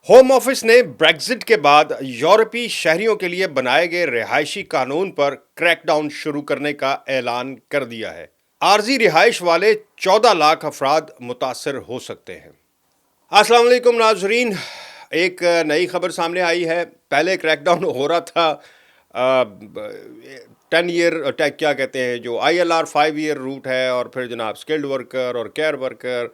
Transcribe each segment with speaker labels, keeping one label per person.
Speaker 1: Home office نے Brexit کے بعد یورپی شہریوں کے لیے بنائے گئے رہائشی قانون پر کریک ڈاؤن شروع کرنے کا اعلان کر دیا ہے۔ عارضی رہائش والے 14 لاکھ افراد متاثر ہو سکتے ہیں۔ السلام علیکم ناظرین، ایک نئی خبر سامنے آئی ہے۔ پہلے کریک ڈاؤن ہو رہا تھا 10 ایئر کیا کہتے ہیں جو ILR 5 ایئر روٹ ہے، اور پھر جناب اسکلڈ ورکر اور کیئر ورکر،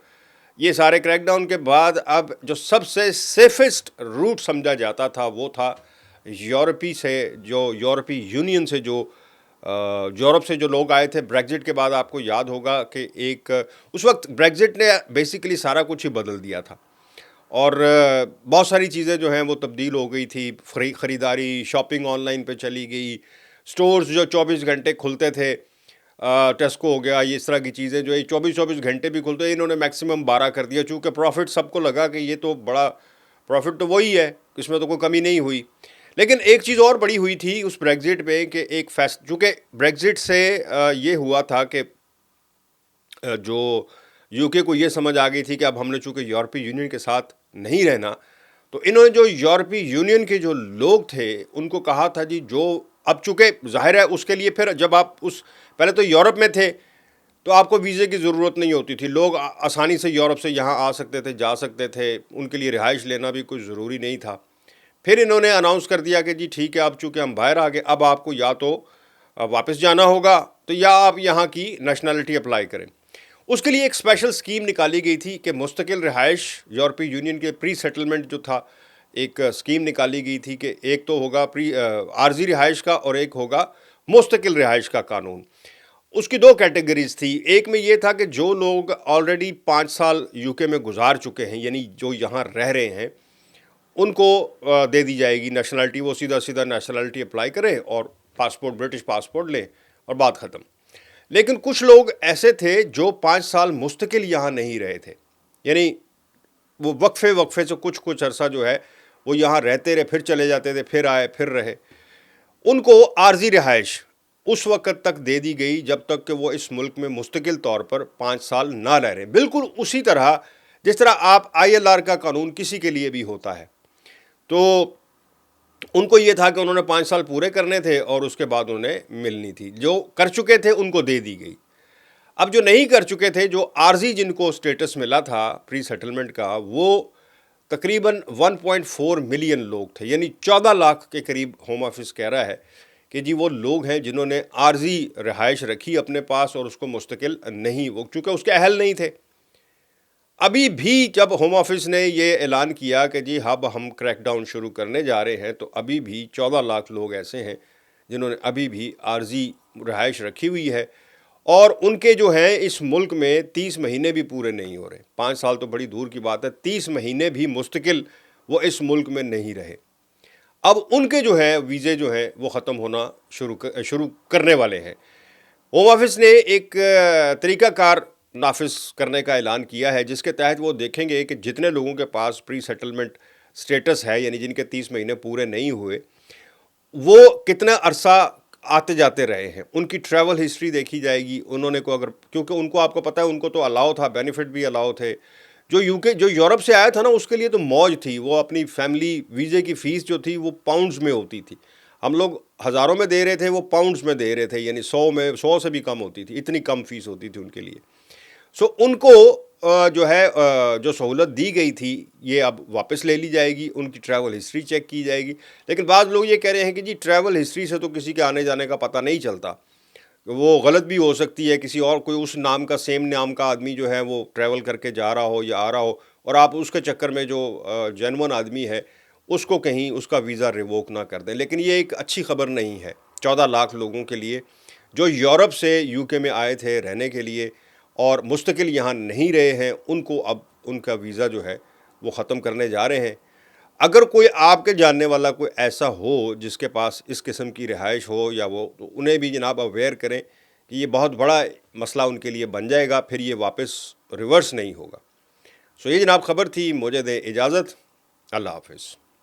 Speaker 1: یہ سارے کریک ڈاؤن کے بعد اب جو سب سے سیفسٹ روٹ سمجھا جاتا تھا وہ تھا یورپی سے، جو یورپی یونین سے، جو یورپ سے جو لوگ آئے تھے بریگزٹ کے بعد۔ آپ کو یاد ہوگا کہ اس وقت بریگزٹ نے بیسیکلی سارا کچھ ہی بدل دیا تھا، اور بہت ساری چیزیں جو ہیں وہ تبدیل ہو گئی تھی۔ خریداری، شاپنگ آن لائن پہ چلی گئی، سٹورز جو 24 گھنٹے کھلتے تھے، ٹیسکو ہو گیا، یہ اس طرح کی چیزیں جو 24 گھنٹے بھی کھلتے ہیں، انہوں نے میکسیمم 12 کر دیا، چونکہ پروفٹ سب کو لگا کہ یہ تو بڑا پروفٹ تو وہی ہے، اس میں تو کوئی کمی نہیں ہوئی۔ لیکن ایک چیز اور بڑی ہوئی تھی اس بریگزٹ پہ کہ چونکہ بریگزٹ سے یہ ہوا تھا کہ جو UK کو یہ سمجھ آ گئی تھی کہ اب ہم نے چونکہ یورپی یونین کے ساتھ نہیں رہنا، تو انہوں نے جو یورپی یونین کے جو لوگ تھے ان کو کہا تھا جی، جو اب چونکہ ظاہر ہے اس کے لیے پھر جب آپ پہلے تو یورپ میں تھے تو آپ کو ویزے کی ضرورت نہیں ہوتی تھی، لوگ آسانی سے یورپ سے یہاں آ سکتے تھے، جا سکتے تھے، ان کے لیے رہائش لینا بھی کوئی ضروری نہیں تھا۔ پھر انہوں نے اناؤنس کر دیا کہ جی ٹھیک ہے، اب چونکہ ہم باہر آ گئے، اب آپ کو یا تو واپس جانا ہوگا تو یا آپ یہاں کی نیشنلٹی اپلائی کریں۔ اس کے لیے ایک اسپیشل اسکیم نکالی گئی تھی کہ مستقل رہائش، یورپی یونین کے پری سیٹلمنٹ جو تھا، ایک اسکیم نکالی گئی تھی کہ ایک تو ہوگا عارضی رہائش کا اور ایک ہوگا مستقل رہائش کا قانون۔ اس کی 2 کیٹیگریز تھی۔ ایک میں یہ تھا کہ جو لوگ آلریڈی 5 سال UK میں گزار چکے ہیں، یعنی جو یہاں رہ رہے ہیں، ان کو دے دی جائے گی نیشنلٹی، وہ سیدھا نیشنلٹی اپلائی کریں اور پاسپورٹ، برٹش پاسپورٹ لیں اور بات ختم۔ لیکن کچھ لوگ ایسے تھے جو 5 سال مستقل یہاں نہیں رہے تھے، یعنی وہ وقفے سے کچھ عرصہ جو ہے وہ یہاں رہتے رہے، پھر چلے جاتے تھے، پھر آئے، پھر رہے۔ ان کو عارضی رہائش اس وقت تک دے دی گئی جب تک کہ وہ اس ملک میں مستقل طور پر 5 سال نہ رہ رہے، بالکل اسی طرح جس طرح آپ ILR کا قانون کسی کے لیے بھی ہوتا ہے۔ تو ان کو یہ تھا کہ انہوں نے 5 سال پورے کرنے تھے اور اس کے بعد انہیں ملنی تھی۔ جو کر چکے تھے ان کو دے دی گئی۔ اب جو نہیں کر چکے تھے، جو عارضی جن کو سٹیٹس ملا تھا پری سیٹلمنٹ کا، وہ تقریباً 1.4 ملین لوگ تھے، یعنی 14 لاکھ کے قریب ہوم آفس کہہ رہا ہے کہ جی وہ لوگ ہیں جنہوں نے عارضی رہائش رکھی اپنے پاس اور اس کو مستقل نہیں، وہ چونکہ اس کے اہل نہیں تھے۔ ابھی بھی جب ہوم آفس نے یہ اعلان کیا کہ جی اب ہم کریک ڈاؤن شروع کرنے جا رہے ہیں، تو ابھی بھی 14 لاکھ لوگ ایسے ہیں جنہوں نے ابھی بھی عارضی رہائش رکھی ہوئی ہے، اور ان کے جو ہیں اس ملک میں 30 مہینے بھی پورے نہیں ہو رہے۔ 5 سال تو بڑی دور کی بات ہے، 30 مہینے بھی مستقل وہ اس ملک میں نہیں رہے۔ اب ان کے جو ہے ویزے جو ہیں وہ ختم ہونا شروع کرنے والے ہیں۔ ہوم آفس نے ایک طریقہ کار نافذ کرنے کا اعلان کیا ہے، جس کے تحت وہ دیکھیں گے کہ جتنے لوگوں کے پاس پری سیٹلمنٹ سٹیٹس ہے، یعنی جن کے 30 مہینے پورے نہیں ہوئے، وہ کتنا عرصہ آتے جاتے رہے ہیں، ان کی ٹریول ہسٹری دیکھی جائے گی۔ انہوں نے کیونکہ ان کو، آپ کو پتہ ہے، ان کو تو الاؤ تھا، بینیفٹ بھی الاؤ تھے۔ جو یورپ سے آیا تھا نا، اس کے لیے تو موج تھی، وہ اپنی فیملی ویزے کی فیس جو تھی وہ پاؤنڈز میں ہوتی تھی۔ ہم لوگ ہزاروں میں دے رہے تھے، وہ پاؤنڈز میں دے رہے تھے، یعنی 100 سے بھی کم ہوتی تھی، اتنی کم فیس ہوتی تھی ان کے لیے۔ ان کو جو ہے جو سہولت دی گئی تھی، یہ اب واپس لے لی جائے گی، ان کی ٹریول ہسٹری چیک کی جائے گی۔ لیکن بعض لوگ یہ کہہ رہے ہیں کہ جی ٹریول ہسٹری سے تو کسی کے آنے جانے کا پتہ نہیں چلتا، وہ غلط بھی ہو سکتی ہے، کسی اور کوئی اس نام کا، سیم نام کا آدمی جو ہے وہ ٹریول کر کے جا رہا ہو یا آ رہا ہو، اور آپ اس کے چکر میں جو جینون آدمی ہے اس کو کہیں اس کا ویزا ریووک نہ کر دیں۔ لیکن یہ ایک اچھی خبر نہیں ہے 14 لاکھ لوگوں کے لیے جو یورپ سے UK میں آئے تھے رہنے کے لیے اور مستقل یہاں نہیں رہے ہیں، ان کو اب ان کا ویزا جو ہے وہ ختم کرنے جا رہے ہیں۔ اگر کوئی آپ کے جاننے والا کوئی ایسا ہو جس کے پاس اس قسم کی رہائش ہو، یا وہ، تو انہیں بھی جناب اویئر کریں کہ یہ بہت بڑا مسئلہ ان کے لیے بن جائے گا، پھر یہ واپس ریورس نہیں ہوگا۔ یہ جناب خبر تھی، مجھے دیں اجازت، اللہ حافظ۔